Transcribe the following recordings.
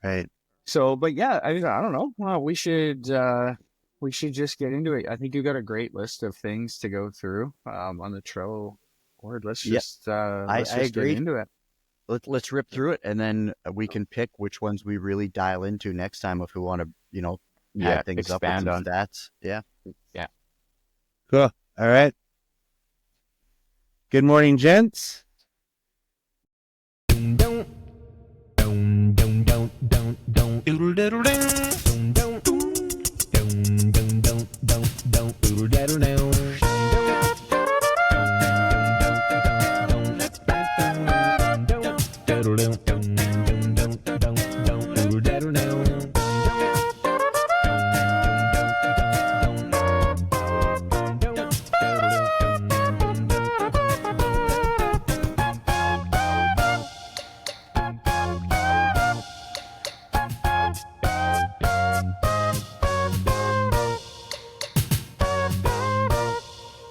Right. So, but yeah, I don't know. Well, we should just get into it. I think you got a great list of things to go through on the Trello board. Yeah, Let's I just get agree. into it. Let's rip through it, and then we can pick which ones we really dial into next time if we want to, Yeah, pad things up with expand some on. stats. Yeah. Yeah. Cool. All right. Good morning, gents.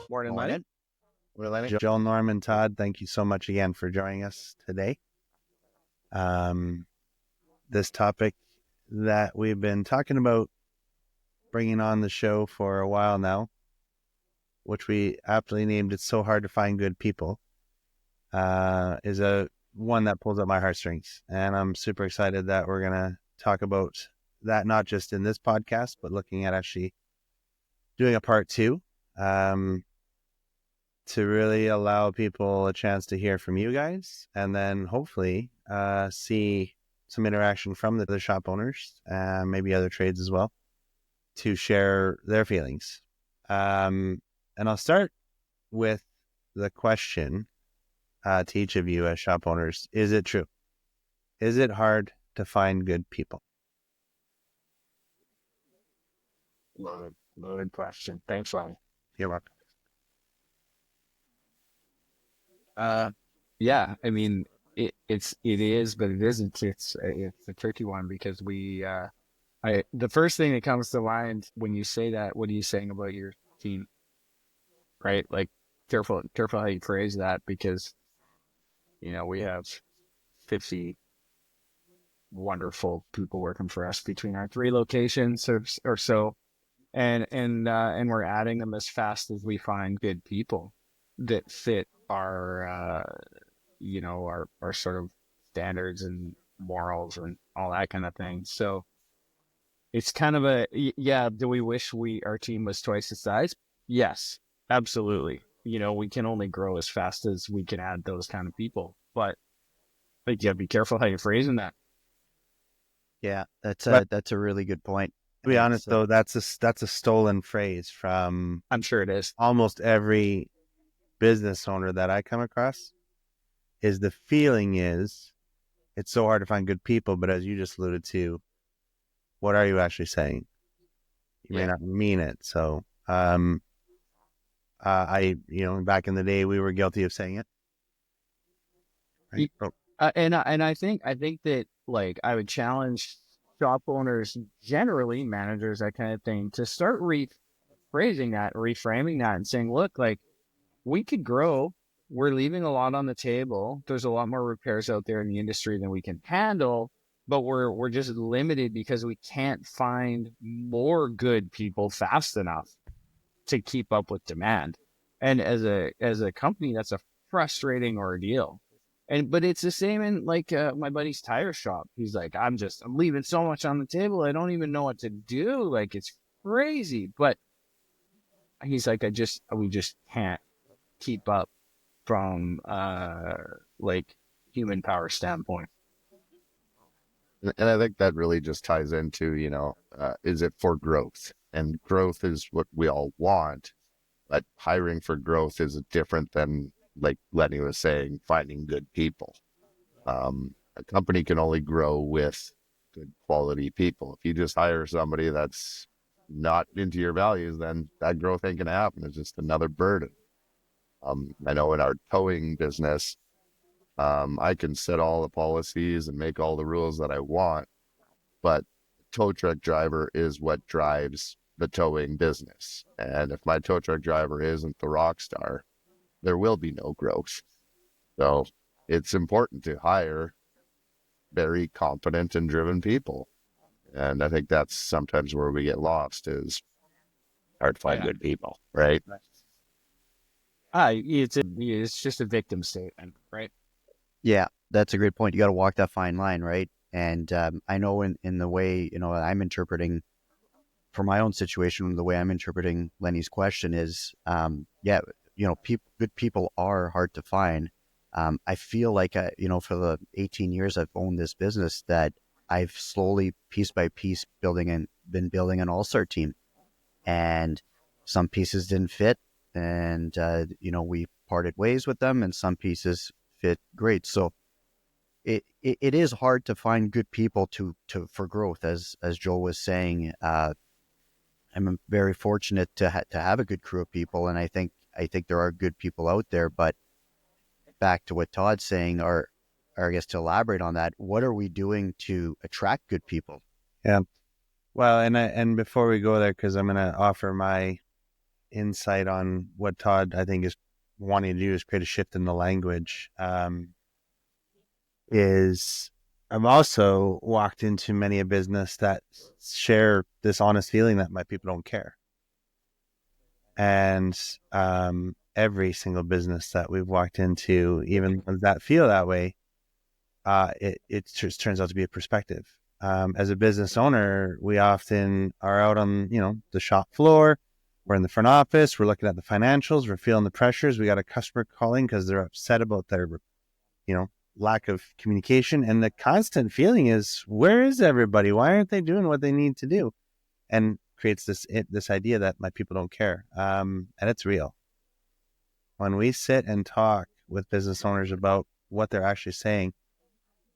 Morning, Lenny. Morning. We're Lenny. Joel, Norman, Todd, thank you so much again for joining us today. This topic that we've been talking about bringing on the show for a while now, which we aptly named "It's So Hard to Find Good People," is a one that pulls at my heartstrings, and I'm super excited that we're gonna talk about that, not just in this podcast, but looking at actually doing a part two, to really allow people a chance to hear from you guys, and then hopefully see some interaction from the shop owners, maybe other trades as well, to share their feelings. And I'll start with the question to each of you as shop owners. Is it true? Is it hard to find good people? Loaded question. Thanks, Lenny. You're welcome. Yeah, I mean, it is, but it isn't. It's a tricky one because the first thing that comes to mind when you say that, what are you saying about your team, right? Like, careful how you phrase that because we have 50 wonderful people working for us between our three locations or so, and we're adding them as fast as we find good people that fit our sort of standards and morals and all that kind of thing. So it's kind of yeah. Do we wish our team was twice the size? Yes, absolutely. We can only grow as fast as we can add those kind of people, but you gotta be careful how you're phrasing that. Yeah, But that's a really good point. to be honest, It's though, that's a stolen phrase from I'm sure it is. almost every business owner that I come across. Is the feeling is it's so hard to find good people, but as you just alluded to, what are you actually saying? You may not mean it. So, back in the day, we were guilty of saying it. Right? And I think that, like, I would challenge shop owners generally, managers, that kind of thing, to start rephrasing that, reframing that, and saying, look, like, we could grow. We're leaving a lot on the table. There's a lot more repairs out there in the industry than we can handle, but we're just limited because we can't find more good people fast enough to keep up with demand. And as a company, that's a frustrating ordeal. But it's the same in, like, my buddy's tire shop. He's like, I'm leaving so much on the table. I don't even know what to do. Like, it's crazy. But he's like, we just can't keep up from like human power standpoint. And I think that really just ties into, is it for growth? And growth is what we all want, but hiring for growth is different than, like Lenny was saying, finding good people. A company can only grow with good quality people. If you just hire somebody that's not into your values, then that growth ain't going to happen. It's just another burden. I know in our towing business, I can set all the policies and make all the rules that I want, but tow truck driver is what drives the towing business. And if my tow truck driver isn't the rock star, there will be no growth. So it's important to hire very competent and driven people. And I think that's sometimes where we get lost, is hard to find good people, right? It's just a victim statement, right? Yeah, that's a great point. You got to walk that fine line, right? And I know in the way, I'm interpreting for my own situation, the way I'm interpreting Lenny's question is, yeah, good people are hard to find. I feel like, for the 18 years I've owned this business, that I've slowly, piece by piece, been building an all-star team, and some pieces didn't fit, and we parted ways with them, and some pieces fit great. So it is hard to find good people for growth, as Joel was saying. I'm very fortunate to have a good crew of people, and I think there are good people out there. But back to what Todd's saying, or I guess to elaborate on that, what are we doing to attract good people? Yeah. Well, and before we go there, because I'm going to offer my insight on what Todd, I think, is wanting to do, is create a shift in the language. Is I've also walked into many a business that share this honest feeling that my people don't care. And every single business that we've walked into, even ones that feel that way, it just turns out to be a perspective. As a business owner, we often are out on, the shop floor. We're in the front office. We're looking at the financials. We're feeling the pressures. We got a customer calling because they're upset about their, lack of communication. And the constant feeling is, where is everybody? Why aren't they doing what they need to do? And creates this idea that my people don't care. And it's real. When we sit and talk with business owners about what they're actually saying,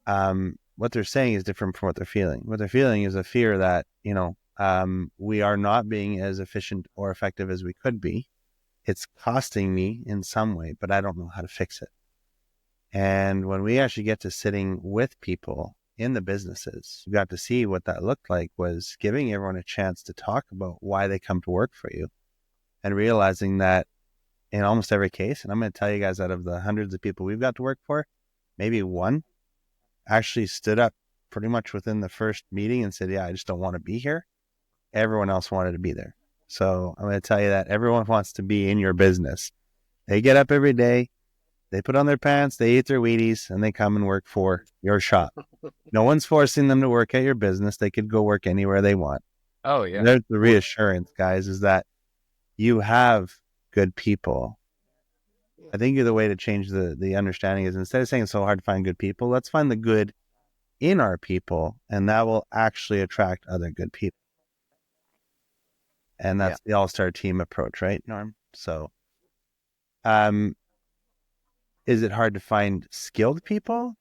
what they're saying is different from what they're feeling. What they're feeling is a fear that, we are not being as efficient or effective as we could be. It's costing me in some way, but I don't know how to fix it. And when we actually get to sitting with people in the businesses, we got to see what that looked like, was giving everyone a chance to talk about why they come to work for you, and realizing that in almost every case, and I'm going to tell you guys, out of the hundreds of people we've got to work for, maybe one actually stood up pretty much within the first meeting and said, yeah, I just don't want to be here. Everyone else wanted to be there. So I'm going to tell you that everyone wants to be in your business. They get up every day, they put on their pants, they eat their Wheaties, and they come and work for your shop. No one's forcing them to work at your business. They could go work anywhere they want. Oh, yeah. There's the reassurance, guys, is that you have good people. I think the way to change the understanding is, instead of saying it's so hard to find good people, let's find the good in our people, and that will actually attract other good people. And that's the all-star team approach, right, Norm? So, is it hard to find skilled people?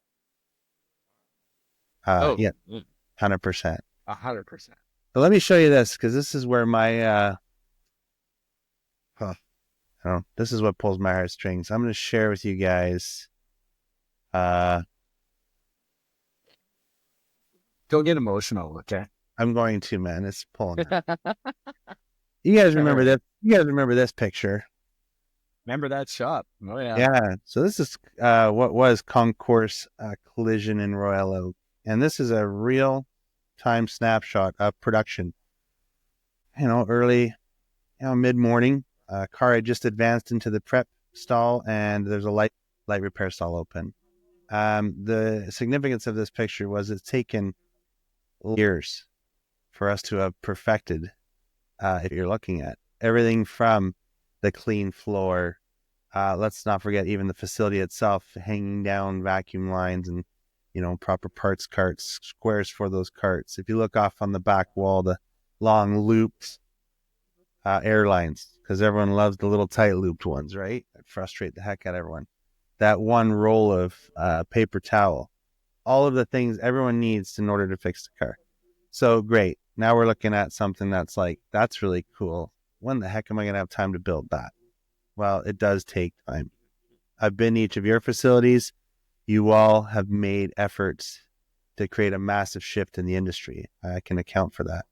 Yeah, 100%. 100%. But let me show you this, because this is where my, this is what pulls my heartstrings. I'm going to share with you guys. Don't get emotional, okay? I'm going to, man. It's pulling. You guys remember this? You guys remember this picture? Remember that shop? Oh, yeah. Yeah. So this is what was Concourse Collision in Royal Oak. And this is a real-time snapshot of production. Early, mid-morning. Car had just advanced into the prep stall, and there's a light repair stall open. The significance of this picture was it's taken years for us to have perfected, if you're looking at everything from the clean floor. Let's not forget even the facility itself, hanging down vacuum lines and, proper parts carts, squares for those carts. If you look off on the back wall, the long looped airlines, because everyone loves the little tight looped ones, right? That frustrate the heck out of everyone. That one roll of paper towel, all of the things everyone needs in order to fix the car. So great. Now we're looking at something that's really cool. When the heck am I going to have time to build that? Well, it does take time. I've been to each of your facilities. You all have made efforts to create a massive shift in the industry. I can account for that.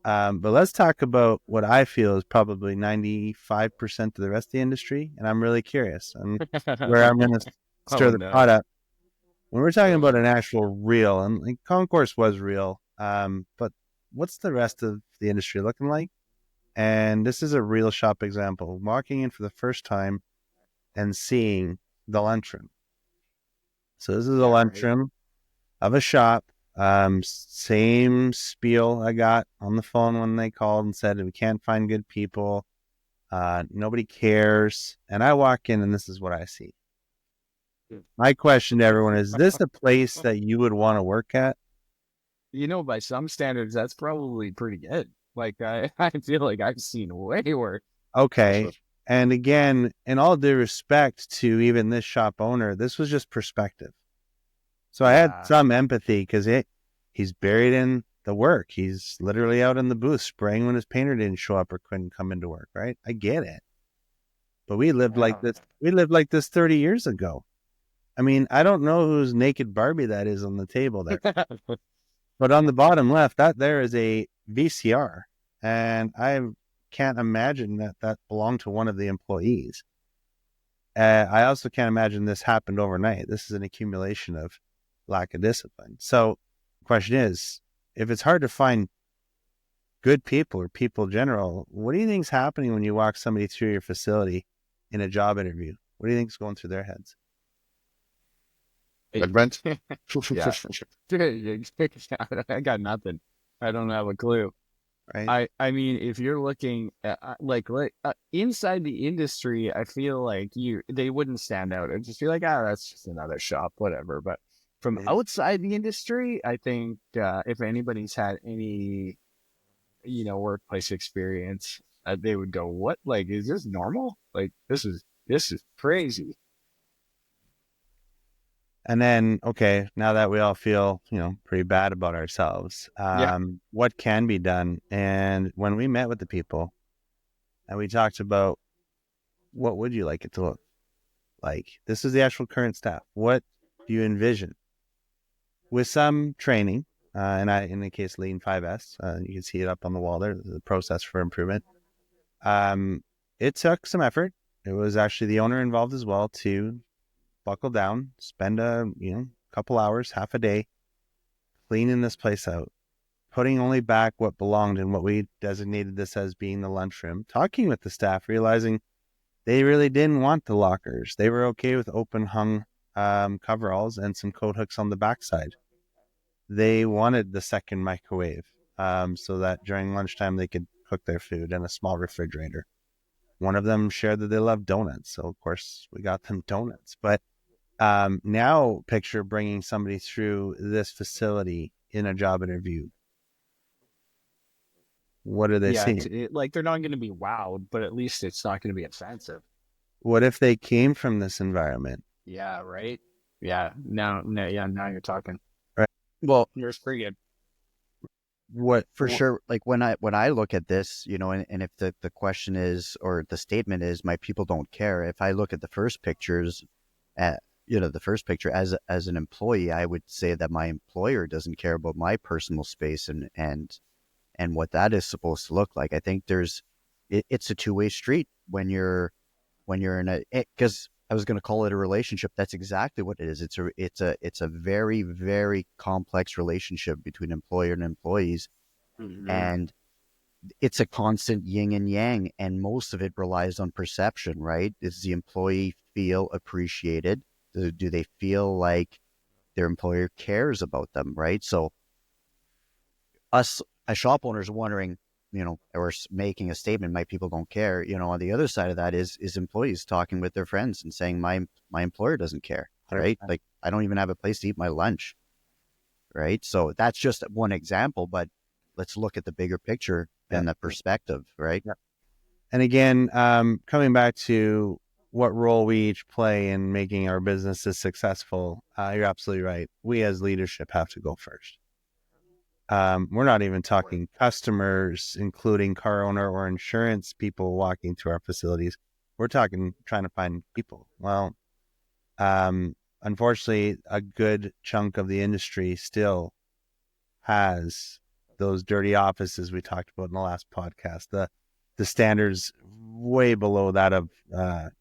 But let's talk about what I feel is probably 95% of the rest of the industry. And I'm really curious. And where I'm going to stir the pot up when we're talking about an actual real, and like Concourse was real, but what's the rest of the industry looking like? And this is a real shop example. Walking in for the first time and seeing the lunchroom. So this is a Yeah, right. lunchroom of a shop. Same spiel I got on the phone when they called and said we can't find good people. Nobody cares. And I walk in and this is what I see. My question to everyone is this a place that you would want to work at? You know, by some standards, that's probably pretty good. Like I feel like I've seen way worse. Okay. And again, in all due respect to even this shop owner, this was just perspective. So I had Yeah. some empathy because he's buried in the work. He's literally out in the booth spraying when his painter didn't show up or couldn't come into work, right? I get it. But we lived like Yeah. this. We lived like this 30 years ago. I mean, I don't know whose naked Barbie that is on the table there. But on the bottom left, that there is a VCR. And I can't imagine that that belonged to one of the employees. I also can't imagine this happened overnight. This is an accumulation of lack of discipline. So the question is, if it's hard to find good people or people in general, what do you think is happening when you walk somebody through your facility in a job interview? What do you think is going through their heads? Advent? Yeah. I got nothing. I don't have a clue. Right? I mean, if you're looking at, inside the industry, I feel like they wouldn't stand out and just be like, ah, that's just another shop, whatever. But from Mhm. outside the industry, I think if anybody's had any, workplace experience, they would go, what? Like, is this normal? Like, this is crazy. And then, okay, now that we all feel, pretty bad about ourselves, Yeah. what can be done? And when we met with the people and we talked about what would you like it to look like? This is the actual current staff. What do you envision? With some training, and in the case Lean 5S, you can see it up on the wall there, the process for improvement. It took some effort. It was actually the owner involved as well to buckle down, spend a couple hours, half a day, cleaning this place out, putting only back what belonged in what we designated this as being the lunchroom, talking with the staff, realizing they really didn't want the lockers. They were okay with open hung coveralls and some coat hooks on the backside. They wanted the second microwave so that during lunchtime they could cook their food and a small refrigerator. One of them shared that they love donuts. So, of course, we got them donuts. But now picture bringing somebody through this facility in a job interview. What are they Yeah. seeing? Like, they're not going to be wowed, but at least it's not going to be offensive. What if they came from this environment? Yeah. Right. Yeah. Now, no, yeah. Now you're talking. Right? Well, You're pretty good. for sure, like when I look at this, and if the question is, or the statement is, my people don't care. If I look at the first pictures, at the first picture as an employee, I would say that my employer doesn't care about my personal space and what that is supposed to look like. I think it's a two-way street when you're in because I was going to call it a relationship. That's exactly what it is. It's a very, very complex relationship between employer and employees, Mm-hmm. and it's a constant yin and yang, and most of it relies on perception, right? Does the employee feel appreciated? Do they feel like their employer cares about them, right? So us as shop owners wondering, or making a statement, my people don't care. On the other side of that is employees talking with their friends and saying my employer doesn't care, right? Like I don't even have a place to eat my lunch, right? So that's just one example, but let's look at the bigger picture Yeah. and the perspective, right? Yeah. And again, coming back to what role we each play in making our businesses successful, you're absolutely right. We as leadership have to go first. We're not even talking customers, including car owner or insurance people walking to our facilities. We're talking trying to find people. Well, unfortunately, a good chunk of the industry still has those dirty offices we talked about in the last podcast. The standards way below that of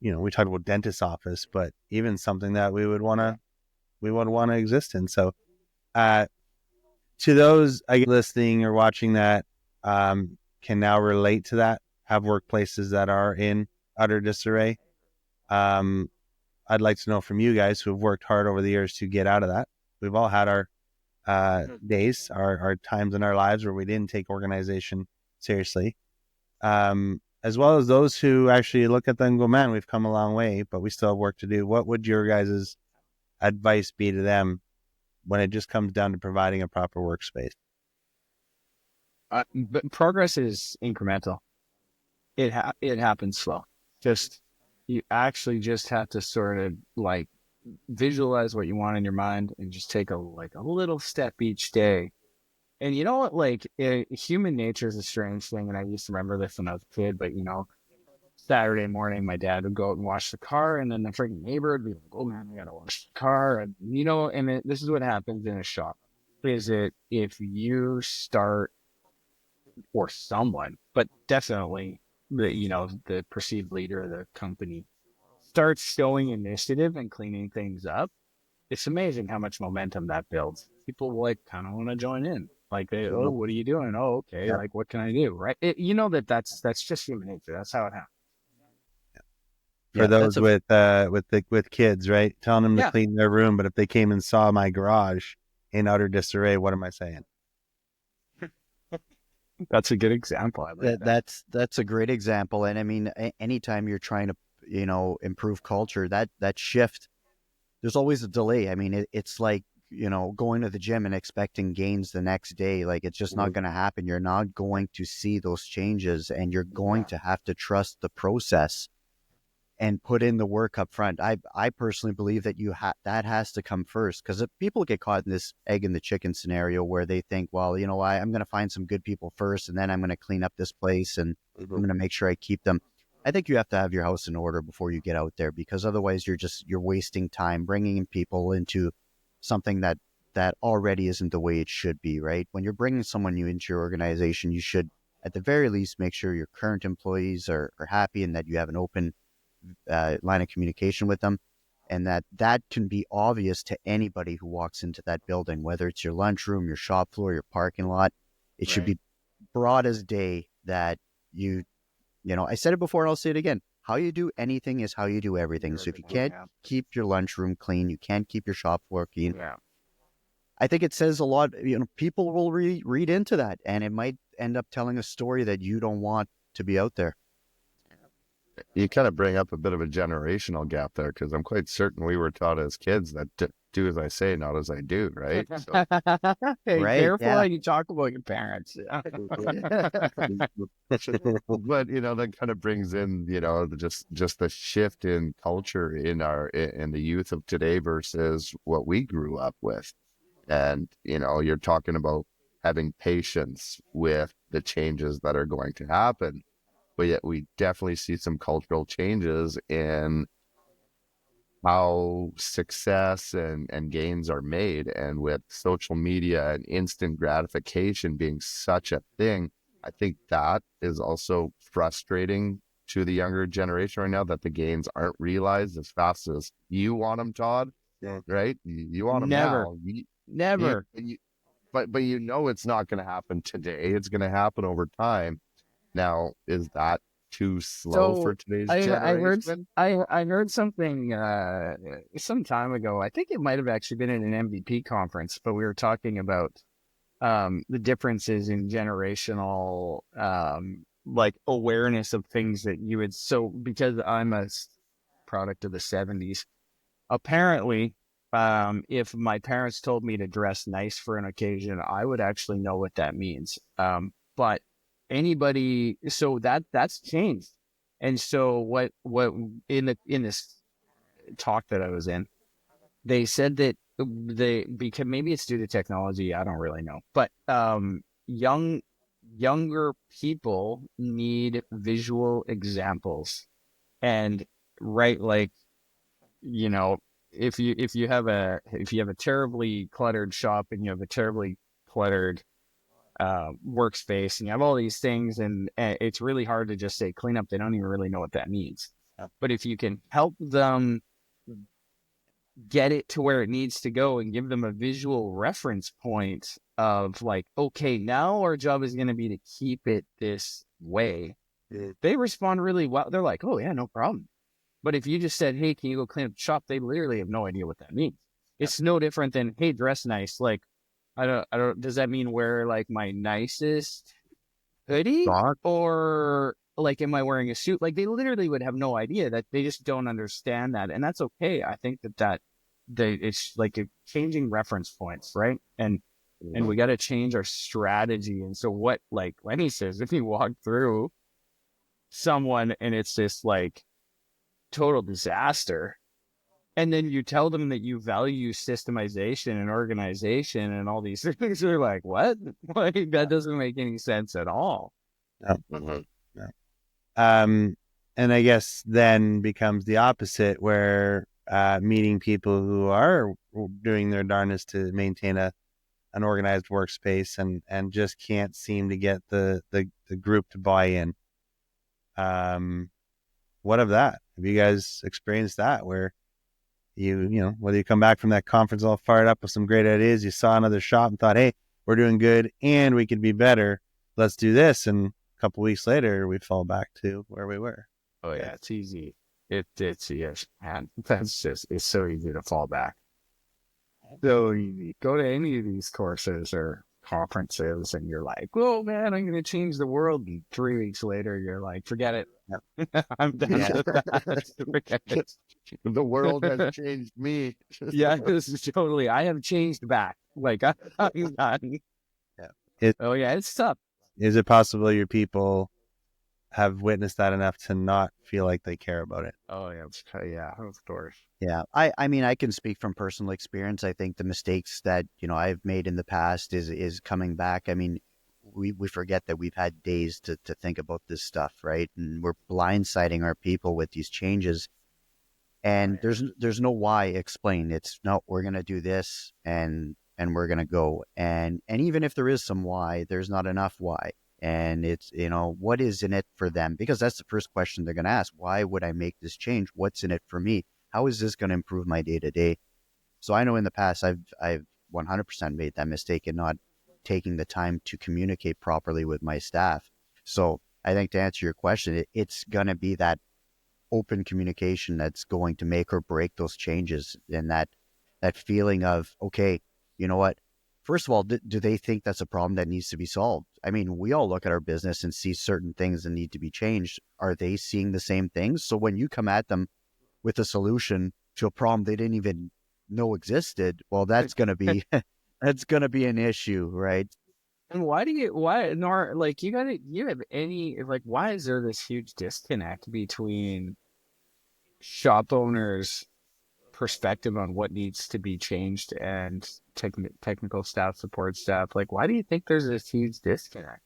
we talked about dentist office, but even something that we would want to we would want to exist in. So to those listening or watching that can now relate to that, have workplaces that are in utter disarray. I'd like to know from you guys who have worked hard over the years to get out of that. We've all had our days, our times in our lives where we didn't take organization seriously, as well as those who actually look at them and go, man, we've come a long way, but we still have work to do. What would your guys' advice be to them when it just comes down to providing a proper workspace? But progress is incremental. It happens slow. You actually just have to sort of like visualize what you want in your mind and just take a little step each day. And you know what, like human nature is a strange thing. And I used to remember this when I was a kid, but Saturday morning, my dad would go out and wash the car, and then the freaking neighbor would be like, "Oh man, I gotta wash the car." And this is what happens in a shop: is it if you start, or someone, but definitely the perceived leader of the company starts showing initiative and cleaning things up, it's amazing how much momentum that builds. People like kind of want to join in. Like, oh, what are you doing? Oh, okay. Yep. Like, what can I do? Right? That's just human nature. That's how it happens. For those with kids, right? Telling them to clean their room, but if they came and saw my garage in utter disarray, what am I saying? That's a good example. I like that. That's a great example. And I mean, anytime you're trying to, improve culture, that shift, there's always a delay. I mean, it's like, going to the gym and expecting gains the next day. Like, it's just not going to happen. You're not going to see those changes, and you're going to have to trust the process and put in the work up front. I personally believe that that has to come first, because people get caught in this egg in the chicken scenario where they think, well, I'm going to find some good people first, and then I'm going to clean up this place, and I'm going to make sure I keep them. I think you have to have your house in order before you get out there, because otherwise you're wasting time bringing in people into something that already isn't the way it should be, right? When you're bringing someone new into your organization, you should at the very least make sure your current employees are happy, and that you have an open line of communication with them, and that can be obvious to anybody who walks into that building, whether it's your lunchroom, your shop floor, your parking lot. It should be broad as day that I said it before and I'll say it again. How you do anything is how you do everything. So if you can't keep your lunchroom clean, you can't keep your shop floor clean. I think it says a lot. People will read into that, and it might end up telling a story that you don't want to be out there. You kind of bring up a bit of a generational gap there, because I'm quite certain we were taught as kids that do as I say, not as I do, right? So, hey, careful how you talk about your parents. but that kind of brings in just the shift in culture in the youth of today versus what we grew up with. And you're talking about having patience with the changes that are going to happen. But yet we definitely see some cultural changes in how success and gains are made. And with social media and instant gratification being such a thing, I think that is also frustrating to the younger generation right now, that the gains aren't realized as fast as you want them, Todd. Yeah. Right? You want them now. Never. But it's not going to happen today. It's going to happen over time. Now, is that too slow for today's generation? I heard something some time ago. I think it might have actually been at an MVP conference, but we were talking about the differences in generational awareness of things that you would. So because I'm a product of the 70s, apparently, if my parents told me to dress nice for an occasion, I would actually know what that means. But so that's changed. And so what in this talk that I was in, they said that because maybe it's due to technology, I don't really know, but younger people need visual examples. And if you have a terribly cluttered shop, and you have a terribly cluttered workspace, and you have all these things, and it's really hard to just say clean up. They don't even really know what that means. But if you can help them get it to where it needs to go and give them a visual reference point of like, okay, now our job is going to be to keep it this way. They respond really well. They're like, oh yeah, no problem. But if you just said, hey, can you go clean up the shop? They literally have no idea what that means. It's no different than, hey, dress nice. Like, I don't, does that mean wear like my nicest hoodie? Doc, Or like, am I wearing a suit? Like, they literally would have no idea. That they just don't understand that. And that's okay. I think it's like changing reference points, right? And we got to change our strategy. And so what, like Lenny says, if you walk through someone and it's this like total disaster, and then you tell them that you value systemization and organization and all these things, they're like, what? Like, that doesn't make any sense at all. No. Mhm. No. And I guess then becomes the opposite, where meeting people who are doing their darndest to maintain an organized workspace and just can't seem to get the group to buy in. What of that? Have you guys experienced that, where you know, whether you come back from that conference all fired up with some great ideas, you saw another shop and thought, hey, we're doing good and we could be better, let's do this, and a couple weeks later we fall back to where we were. Oh yeah, it's easy. It's yes, man. It's so easy to fall back. So easy. Go to any of these courses or conferences and you're like, oh man, I'm gonna change the world. And 3 weeks later you're like, forget it. I'm done with that. Forget it. The world has changed me. Yeah, this is totally, I have changed back. Like I'm done. Yeah. Oh yeah, it's tough. Is it possible your people have witnessed that enough to not feel like they care about it? Oh yeah, of course. Yeah, I mean, I can speak from personal experience. I think the mistakes that, you know, I've made in the past is coming back. I mean, we forget that we've had days to think about this stuff, right? And we're blindsiding our people with these changes. And there's no why explain. It's no, we're gonna do this and we're gonna go. And even if there is some why, there's not enough why. And it's, you know, what is in it for them? Because that's the first question they're gonna ask. Why would I make this change? What's in it for me? How is this gonna improve my day to day? So I know in the past I've 100% made that mistake in not taking the time to communicate properly with my staff. So I think to answer your question, it's gonna be that open communication that's going to make or break those changes, and that feeling of, okay, you know what, first of all, do they think that's a problem that needs to be solved? I mean, we all look at our business and see certain things that need to be changed. Are they seeing the same things? So when you come at them with a solution to a problem they didn't even know existed, well, that's going to be that's going to be an issue, right? And like you have any, like, why is there this huge disconnect between shop owners' perspective on what needs to be changed and technical staff, support staff? Like, why do you think there's this huge disconnect?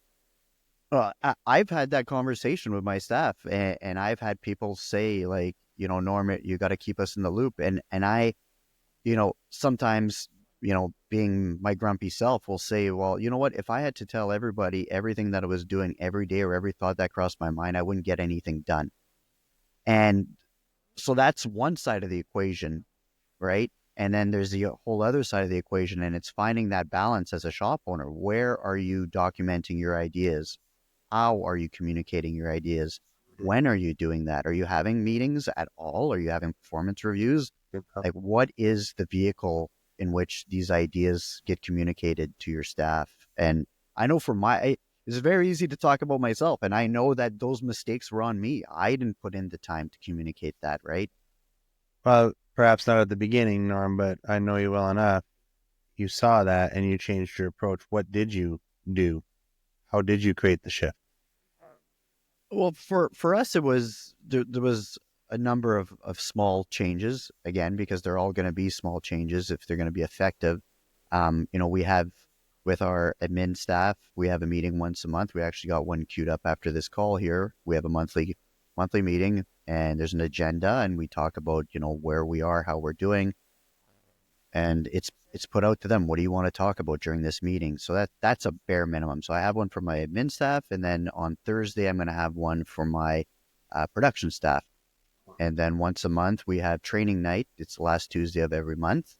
I've had that conversation with my staff, and I've had people say, like, you know, Norm, you got to keep us in the loop. And I, you know, sometimes, you know, being my grumpy self, will say, well, you know what, if I had to tell everybody everything that I was doing every day or every thought that crossed my mind, I wouldn't get anything done. And so that's one side of the equation, right? And then there's the whole other side of the equation, and it's finding that balance as a shop owner. Where are you documenting your ideas? How are you communicating your ideas? When are you doing that? Are you having meetings at all? Are you having performance reviews? Like, what is the vehicle in which these ideas get communicated to your staff? And I know it's very easy to talk about myself, and I know that those mistakes were on me. I didn't put in the time to communicate that, right? Well, perhaps not at the beginning, Norm, but I know you well enough. You saw that and you changed your approach. What did you do? How did you create the shift? Well, for us, it was there was a number of small changes, again, because they're all going to be small changes if they're going to be effective. You know, we have, with our admin staff, we have a meeting once a month. We actually got one queued up after this call here. We have a monthly meeting, and there's an agenda, and we talk about, you know, where we are, how we're doing, and it's put out to them. What do you want to talk about during this meeting? So that's a bare minimum. So I have one for my admin staff, and then on Thursday I'm going to have one for my production staff. And then once a month, we have training night. It's the last Tuesday of every month.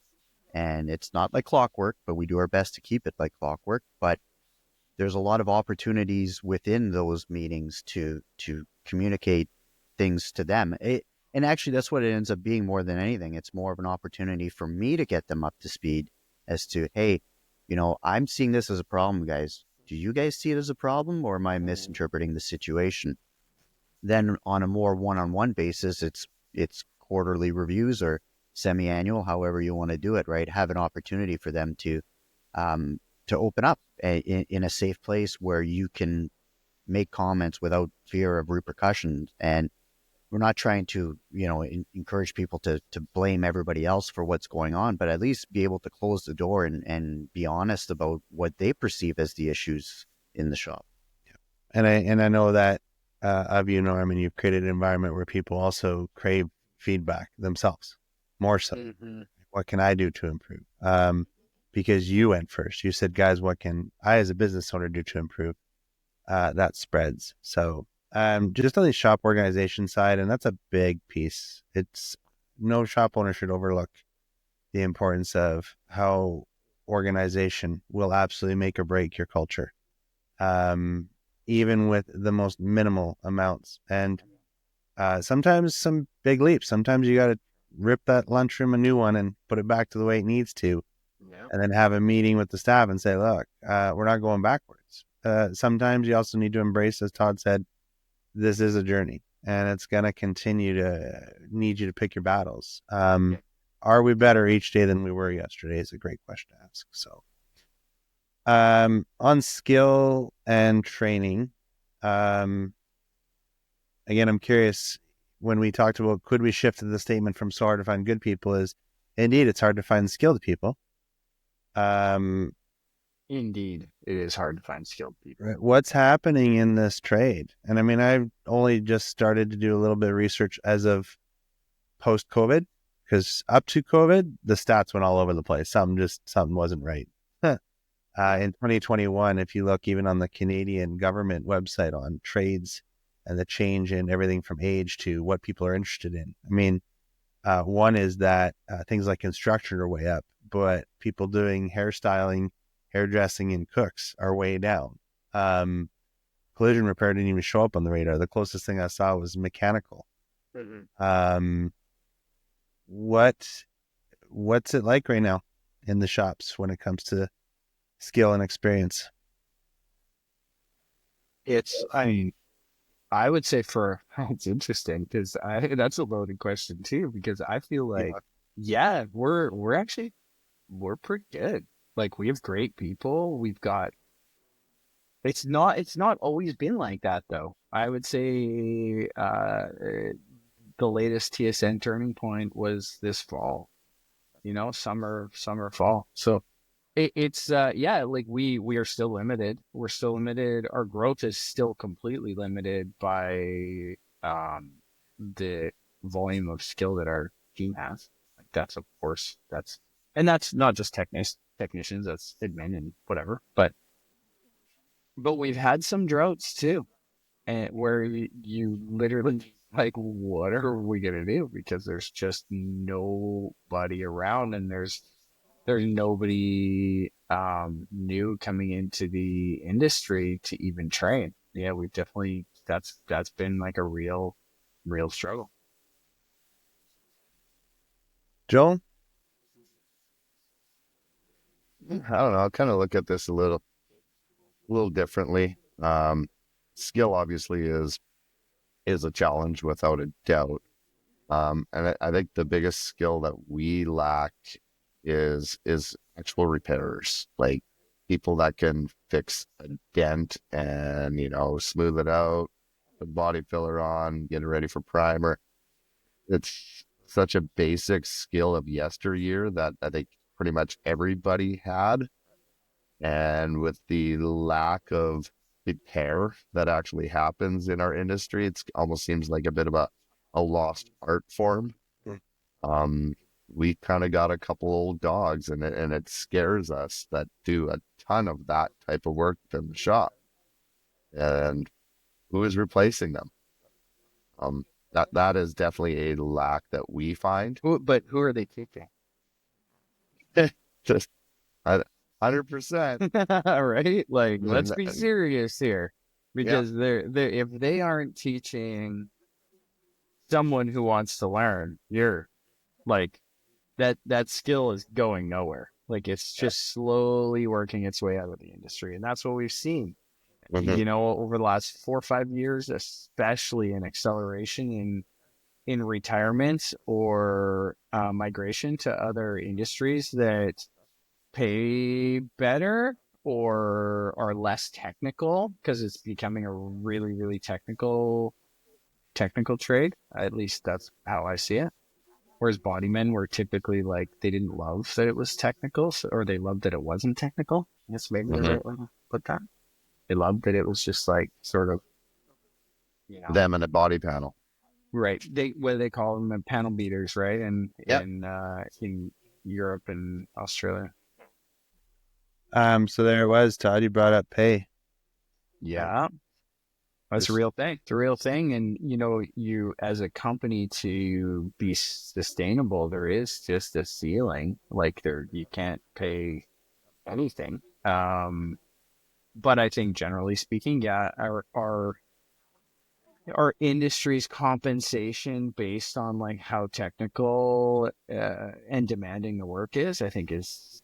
And it's not like clockwork, but we do our best to keep it like clockwork. But there's a lot of opportunities within those meetings to communicate things to them. And actually, that's what it ends up being more than anything. It's more of an opportunity for me to get them up to speed as to, hey, I'm seeing this as a problem, guys. Do you guys see it as a problem, or am I misinterpreting the situation? Then on a more one-on-one basis, it's quarterly reviews or semi-annual, however you want to do it, right? Have an opportunity for them to open up in a safe place where you can make comments without fear of repercussions. And we're not trying to, encourage people to blame everybody else for what's going on, but at least be able to close the door and be honest about what they perceive as the issues in the shop. And I know that of you, Norman, you've created an environment where people also crave feedback themselves, more so. Mm-hmm. What can I do to improve? Because you went first. You said, guys, what can I as a business owner do to improve? That spreads. So just on the shop organization side, and that's a big piece. It's no shop owner should overlook the importance of how organization will absolutely make or break your culture. Even with the most minimal amounts. And sometimes some big leaps. Sometimes you got to rip that lunchroom a new one and put it back to the way it needs to. Yeah. And then have a meeting with the staff and say, look, we're not going backwards. Sometimes you also need to embrace, as Todd said, this is a journey and it's going to continue to need you to pick your battles. Are we better each day than we were yesterday is a great question to ask. So on skill and training, again, I'm curious, when we talked about could we shift to the statement from so hard to find good people, is indeed it's hard to find skilled people. Indeed, it is hard to find skilled people. Right. What's happening in this trade? And I mean, I've only just started to do a little bit of research as of post-COVID, because up to COVID, the stats went all over the place. Something wasn't right. In 2021, if you look even on the Canadian government website on trades and the change in everything from age to what people are interested in. I mean, one is that things like construction are way up, but people doing hairstyling, hairdressing, and cooks are way down. Collision repair didn't even show up on the radar. The closest thing I saw was mechanical. Mm-hmm. What's it like right now in the shops when it comes to skill and experience? I would say it's interesting because that's a loaded question too, because I feel like, we're pretty good. Like, we have great people. We've got, it's not always been like that though. I would say, the latest TSN turning point was this fall, summer, fall. So it's like we are still limited. We're still limited. Our growth is still completely limited by the volume of skill that our team has. Like, that's, of course, and that's not just technicians, that's admin and whatever. But we've had some droughts too, and where you literally, like, what are we gonna do? Because there's just nobody around, and there's nobody new coming into the industry to even train. Yeah, we've definitely, that's been like a real struggle. Joel? I don't know. I kind of look at this a little differently. Skill obviously is a challenge without a doubt. And I think the biggest skill that we lack is actual repairers, like people that can fix a dent and, smooth it out, put body filler on, get it ready for primer. It's such a basic skill of yesteryear that I think pretty much everybody had. And with the lack of repair that actually happens in our industry, it almost seems like a bit of a lost art form. We kind of got a couple old dogs, and it scares us that do a ton of that type of work in the shop. And who is replacing them? that is definitely a lack that we find. But who are they teaching? Just 100%. Right? Like, let's And, be serious here, yeah. because they if they aren't teaching someone who wants to learn, you're like that skill is going nowhere. Like, it's just slowly working its way out of the industry, and that's what we've seen. Mhm. Over the last 4 or 5 years, especially in acceleration in retirement or migration to other industries that pay better or are less technical, because it's becoming a really, really technical trade. At least that's how I see it. Whereas bodymen were typically like, they didn't love that it was technical, or they loved that it wasn't technical. I guess maybe the Mhm. right way to put that. They loved that it was just like sort of, you know, Them and a body panel. right. They, what do they call them? Panel beaters, right? And Yep. in Europe and Australia. So there it was, Todd. You brought up pay. Yeah. That's a Just real thing. It's a real thing. And, you, as a company, to be sustainable, there is just a ceiling. Like, you can't pay anything. But I think, generally speaking, yeah, our industry's compensation based on like how technical and demanding the work is, I think is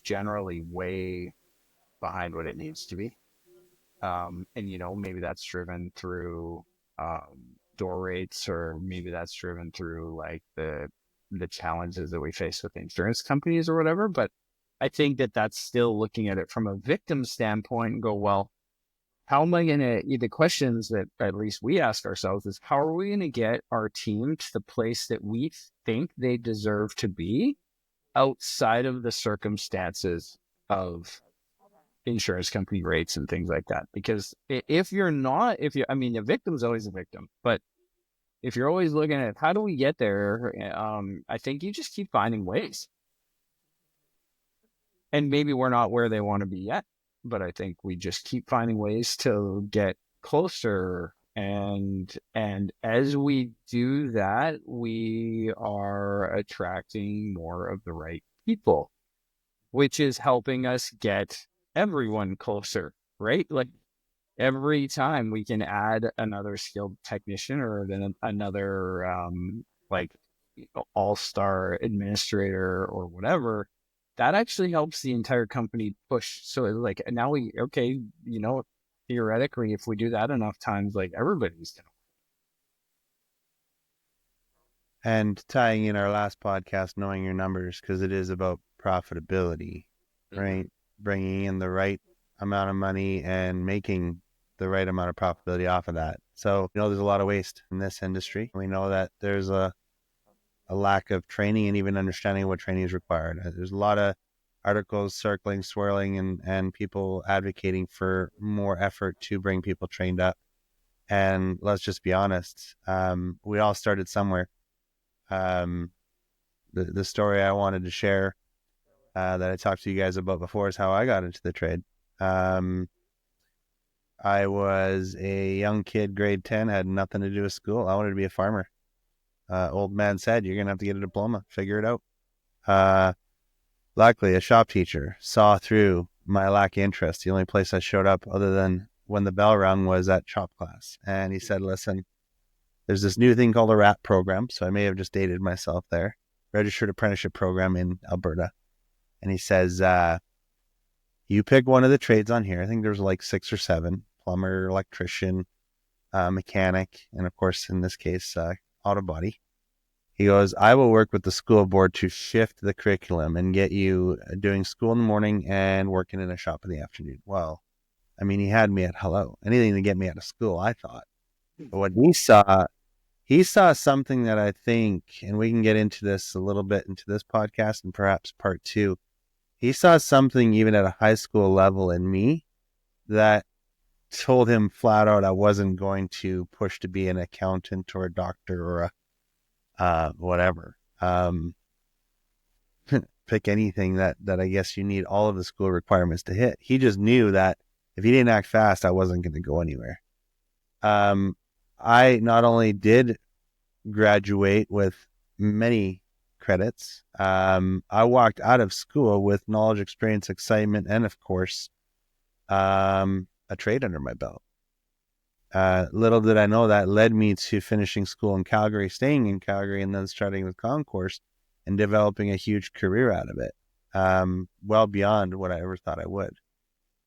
generally way behind what it needs to be. And maybe that's driven through door rates, or maybe that's driven through like the challenges that we face with insurance companies or whatever. But I think that that's still looking at it from a victim standpoint and go, well, how am I going to, the questions that at least we ask ourselves is, how are we going to get our team to the place that we think they deserve to be outside of the circumstances of insurance company rates and things like that? Because if you're not, I mean, a victim's always a victim, but if you're always looking at how do we get there, I think you just keep finding ways. And maybe we're not where they want to be yet, but I think we just keep finding ways to get closer. And as we do that, we are attracting more of the right people, which is helping us get everyone closer, right? Like, every time we can add another skilled technician, or then another like all-star administrator or whatever, that actually helps the entire company push. So like, now okay, theoretically, if we do that enough times, like, everybody's gonna. and tying in our last podcast, knowing your numbers, because it is about profitability, right? Bringing in the right amount of money and making the right amount of profitability off of that. So, there's a lot of waste in this industry. We know that there's a lack of training and even understanding what training is required. There's a lot of articles circling, swirling, and people advocating for more effort to bring people trained up. And let's just be honest, we all started somewhere. The story I wanted to share that I talked to you guys about before is how I got into the trade. I was a young kid, grade 10, had nothing to do with school. I wanted to be a farmer. Old man said, you're going to have to get a diploma, figure it out. Luckily, a shop teacher saw through my lack of interest. The only place I showed up other than when the bell rung was at shop class. And he said, listen, there's this new thing called a RAP program. So I may have just dated myself there. Registered Apprenticeship Program in Alberta. And he says, you pick one of the trades on here. I think there's like 6 or 7: plumber, electrician, mechanic, and of course, in this case, auto body. He goes, I will work with the school board to shift the curriculum and get you doing school in the morning and working in a shop in the afternoon. Well, I mean, he had me at hello. Anything to get me out of school, I thought. But what he saw something that I think, and we can get into this a little bit into this podcast and perhaps part 2. He saw something even at a high school level in me that told him flat out I wasn't going to push to be an accountant or a doctor or a whatever. Pick anything that I guess you need all of the school requirements to hit. He just knew that if he didn't act fast, I wasn't going to go anywhere. I not only did graduate with many credits, I walked out of school with knowledge, experience, excitement, and of course, a trade under my belt. Little did I know that led me to finishing school in Calgary, staying in Calgary, and then starting with Concourse and developing a huge career out of it, well beyond what I ever thought I would.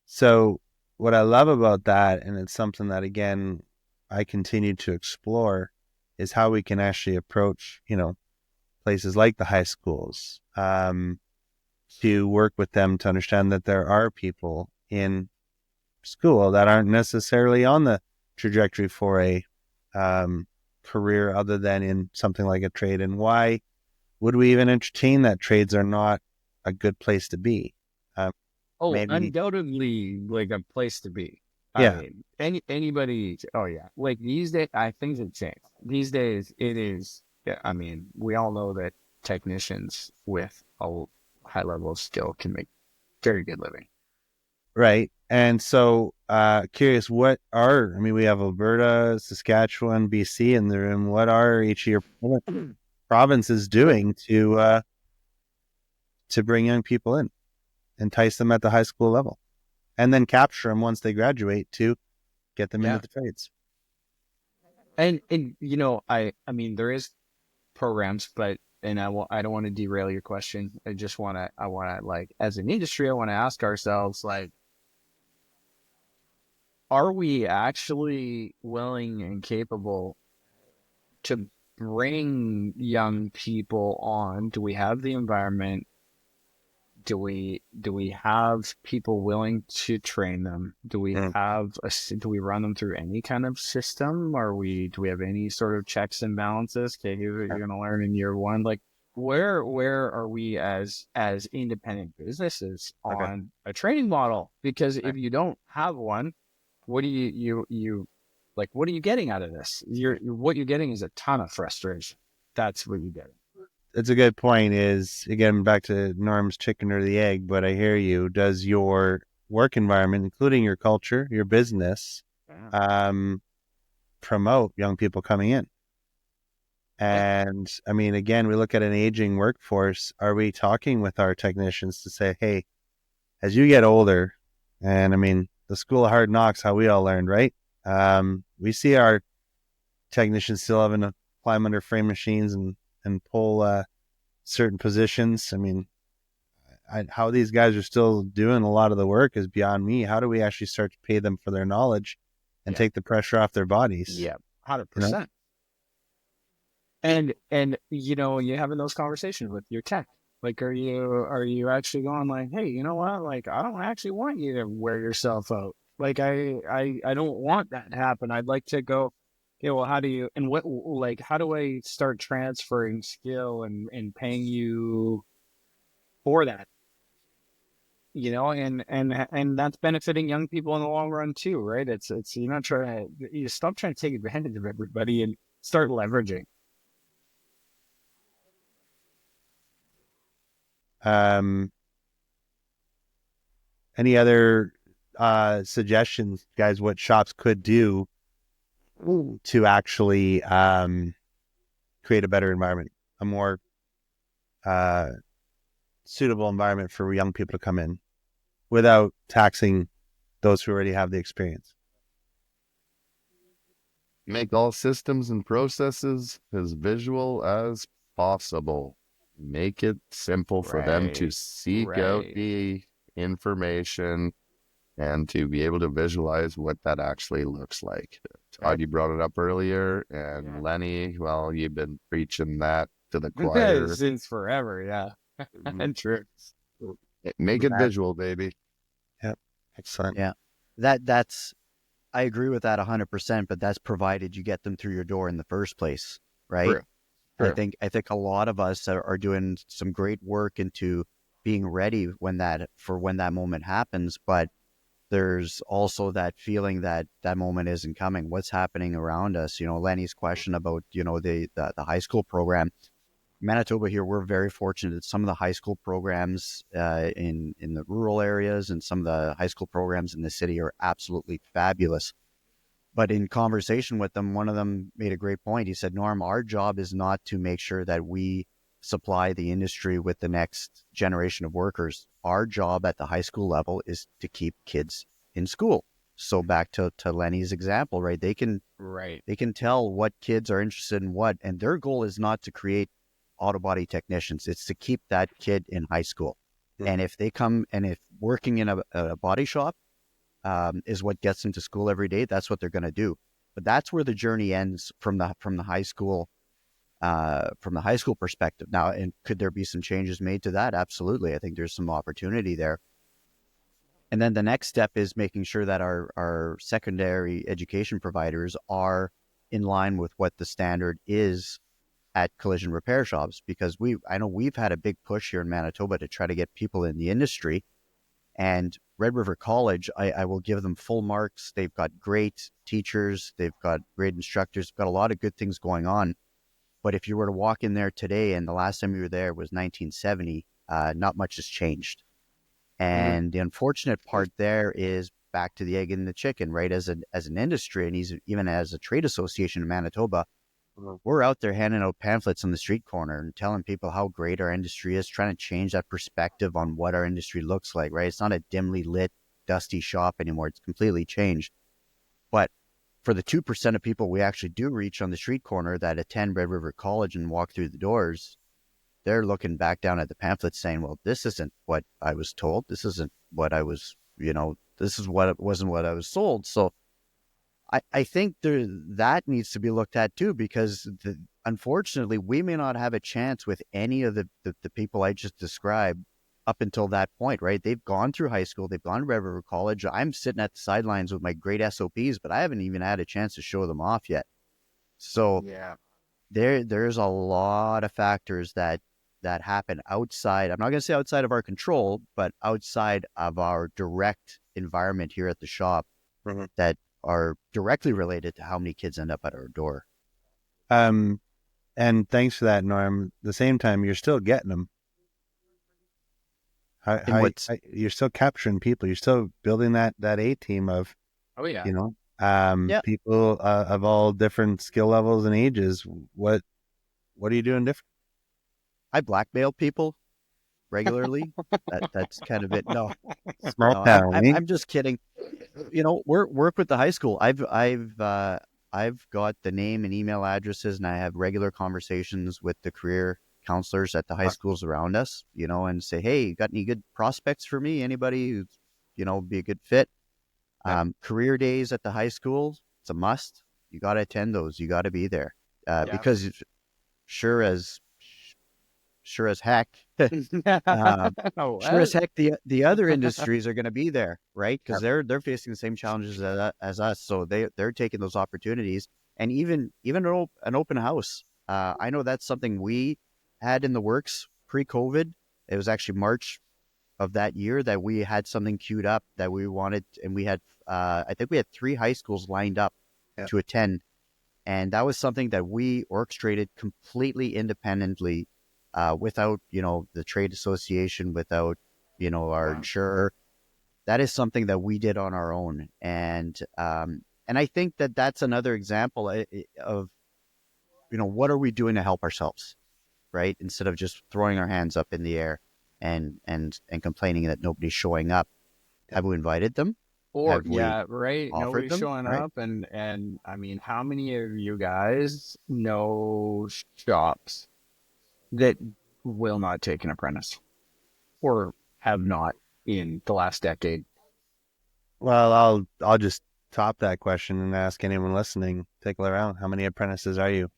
So what I love about that, and it's something that, again, I continue to explore, is how we can actually approach, places like the high schools, to work with them to understand that there are people in school that aren't necessarily on the trajectory for a career other than in something like a trade. And why would we even entertain that trades are not a good place to be? Oh, Maybe, undoubtedly, like a place to be. I yeah, mean, anybody. Oh yeah, like these days, things have changed. These days, it is. Yeah, I mean, we all know that technicians with a high level of skill can make very good living. right. And so, curious, we have Alberta, Saskatchewan, BC in the room. What are each of your provinces doing to bring young people in, entice them at the high school level, and then capture them once they graduate to get them into Yeah, the trades? and I mean, there is programs, but I don't want to derail your question. I want to like as an industry, I want to ask ourselves like, are we actually willing and capable to bring young people on? Do we have the environment? Do we have people willing to train them? Do we Mm. do we run them through any kind of system? Do we have any sort of checks and balances? Okay, here's what you're gonna learn in year one. Like where are we as independent businesses Okay. on a training model? Because Right. if you don't have one, what do you like? What are you getting out of this? What you're getting is a ton of frustration. That's what you get. It's a good point. Is again back to Norm's chicken or the egg, but I hear you. Does your work environment, including your culture, your business, Yeah. um, promote young people coming in? Yeah. And I mean, again, we look at an aging workforce. Are we talking with our technicians to say, hey, as you get older, and I mean, the school of hard knocks, how we all learned, right? We see our technicians still having to climb under frame machines and pull certain positions. I mean, how these guys are still doing a lot of the work is beyond me. How do we actually start to pay them for their knowledge and Yeah. take the pressure off their bodies? Yeah. You know, 100%. And you're having those conversations with your tech. Like, are you actually going like, hey, you know what? Like, I don't actually want you to wear yourself out. Like, I don't want that to happen. I'd like to go, okay, well, how do you and what like how do I start transferring skill and paying you for that? And that's benefiting young people in the long run too, right? It's you're not trying to you stop trying to take advantage of everybody and start leveraging. um, any other suggestions, guys? What shops could do to actually create a better environment, a more uh, suitable environment for young people to come in without taxing those who already have the experience? Make all systems and processes as visual as possible. Make it simple for them to Right. seek out Right. the information and to be able to visualize what that actually looks like. Right. Todd, you brought it up earlier, and Yeah. Lenny, well, you've been preaching that to the choir. Since forever, yeah. And true. Make it That, visual, baby. yep, excellent. Yeah. That's I agree with that 100%, but that's provided you get them through your door in the first place, right? True. True. I think a lot of us are doing some great work into being ready when that moment happens, but there's also that feeling that that moment isn't coming. What's happening around us? Lenny's question about the high school program. Manitoba here, we're very fortunate that some of the high school programs in the rural areas and some of the high school programs in the city are absolutely fabulous. But in conversation with them, one of them made a great point. He said, Norm, our job is not to make sure that we supply the industry with the next generation of workers. Our job at the high school level is to keep kids in school. So back to Lenny's example, right? Right. They can tell what kids are interested in what, and their goal is not to create auto body technicians. It's to keep that kid in high school. And if they come and if working in a body shop is what gets them to school every day, that's what they're going to do. But that's where the journey ends from the high school perspective. Now, and could there be some changes made to that? Absolutely. I think there's some opportunity there. And then the next step is making sure that our secondary education providers are in line with what the standard is at collision repair shops, because I know we've had a big push here in Manitoba to try to get people in the industry. And Red River College, I will give them full marks. They've got great teachers. They've got great instructors. They've got a lot of good things going on. But if you were to walk in there today, and the last time you were there was 1970, not much has changed. And the unfortunate part there is back to the egg and the chicken, right? As an industry, and even as a trade association in Manitoba, we're out there handing out pamphlets on the street corner and telling people how great our industry is, trying to change that perspective on what our industry looks like, right? It's not a dimly lit, dusty shop anymore. It's completely changed. But for the 2% of people we actually do reach on the street corner that attend Red River College and walk through the doors, they're looking back down at the pamphlet saying, well, this isn't what I was told. This isn't what I was, this is what it wasn't what I was sold. So I think that needs to be looked at too, because unfortunately, we may not have a chance with any of the people I just described up until that point, right? They've gone through high school, they've gone to Red River College. I'm sitting at the sidelines with my great SOPs, but I haven't even had a chance to show them off yet. So Yeah. there's a lot of factors that happen outside. I'm not going to say outside of our control, but outside of our direct environment here at the shop that are directly related to how many kids end up at our door. And thanks for that, Norm. At the same time, you're still getting them. You're still capturing people. You're still building that A team of, Oh yeah. people of all different skill levels and ages. What are you doing different? I blackmail people regularly. That's kind of it. No, Small town. I'm just kidding. Work with the high school. I've got the name and email addresses, and I have regular conversations with the career counselors at the high schools around us, and say, hey, got any good prospects for me? Anybody who's, be a good fit? Career days at the high school, it's a must. You got to attend those. You got to be there because sure as heck, sure as heck, the other industries are going to be there, right? Because they're facing the same challenges as us, so they're taking those opportunities, and even an open house. I know that's something we had in the works pre-COVID. It was actually March of that year that we had something queued up that we wanted, and we had I think we had 3 high schools lined up to attend, and that was something that we orchestrated completely independently. Without, the trade association, without, our insurer. That is something that we did on our own. And I think that that's another example of, what are we doing to help ourselves, right? Instead of just throwing our hands up in the air and complaining that nobody's showing up. Have we invited them? Or right. Nobody's them? showing Right. up, and I mean, how many of you guys know shops that will not take an apprentice or have not in the last decade? Well, I'll just top that question and ask anyone listening, take a look around. How many apprentices are you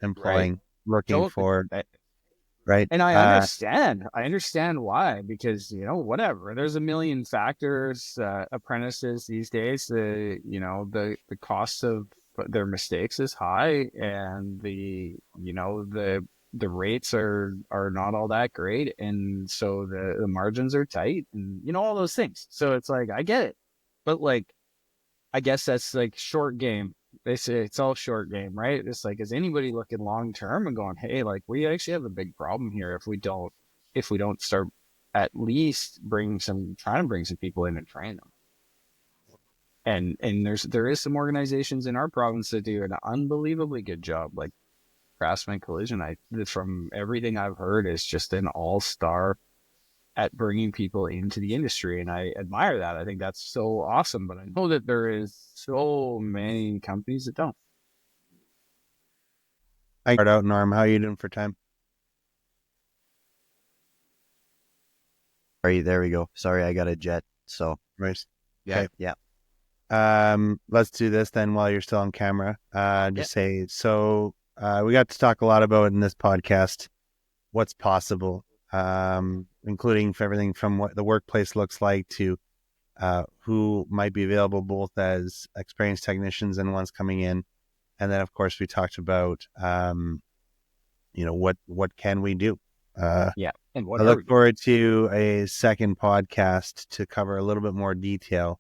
employing, working for? Right. And I understand why, because, whatever, there's a million factors, apprentices these days, the cost of their mistakes is high, and the rates are not all that great. And so the margins are tight, and, all those things. So it's like, I get it, but like, I guess that's like short game. They say it's all short game, right? It's like, is anybody looking long term and going, hey, like, we actually have a big problem here if we don't start at least trying to bring some people in and train them. And there is some organizations in our province that do an unbelievably good job, like Craftsman Collision. From everything I've heard, is just an all-star at bringing people into the industry, and I admire that. I think that's so awesome. But I know that there is so many companies that don't. I start out, Norm. How are you doing for time? All right, there we go. Sorry, I got a jet. So Right. Yeah. Okay. yeah. Let's do this then while you're still on camera. Say, so we got to talk a lot about in this podcast what's possible, including for everything from what the workplace looks like to who might be available both as experienced technicians and ones coming in. And then, of course, we talked about, what can we do? Yeah. And what I look forward to a second podcast to cover a little bit more detail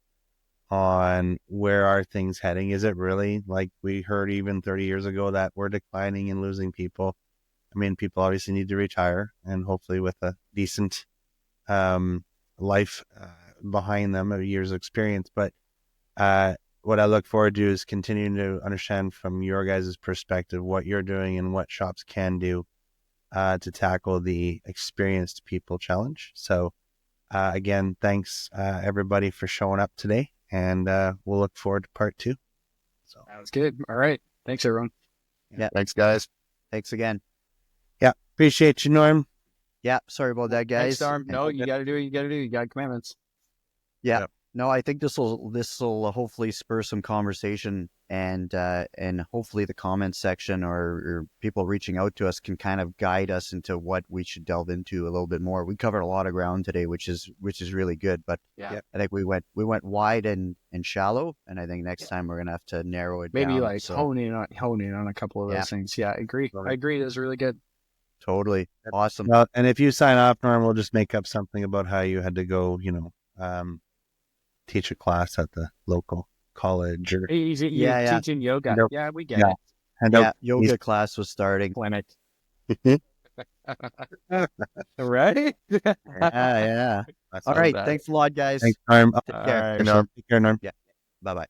on where are things heading. Is it really like we heard even 30 years ago that we're declining and losing people? I mean, people obviously need to retire, and hopefully with a decent life behind them of years of experience. But what I look forward to is continuing to understand from your guys' perspective what you're doing and what shops can do to tackle the experienced people challenge. So again, thanks everybody for showing up today, and we'll look forward to part 2. So Sounds good. All right. Thanks, everyone. Yeah. Thanks, guys. Thanks again. yeah, appreciate you, Norm. Yeah. Sorry about that, guys. Thanks, Norm. No, you got to do what you got to do. You got commandments. Yeah. Yep. No, I think this will hopefully spur some conversation, and hopefully the comments section or people reaching out to us can kind of guide us into what we should delve into a little bit more. We covered a lot of ground today, which is really good, but Yeah. I think we went wide and shallow, and I think next time we're gonna have to narrow it Maybe down. like hone in on a couple of those things. Yeah, I agree. I agree. That's really good. Totally awesome. Well, and if you sign off, Norm, we'll just make up something about how you had to go, teach a class at the local college or You're teaching yoga. Nope. Yeah, we get Yeah. it. and Yeah, yoga class was starting. Clinic. Right? Yeah. All right. Thanks a lot, guys. Thanks, Norm. Take care. All right. Take care, Norm. Bye bye.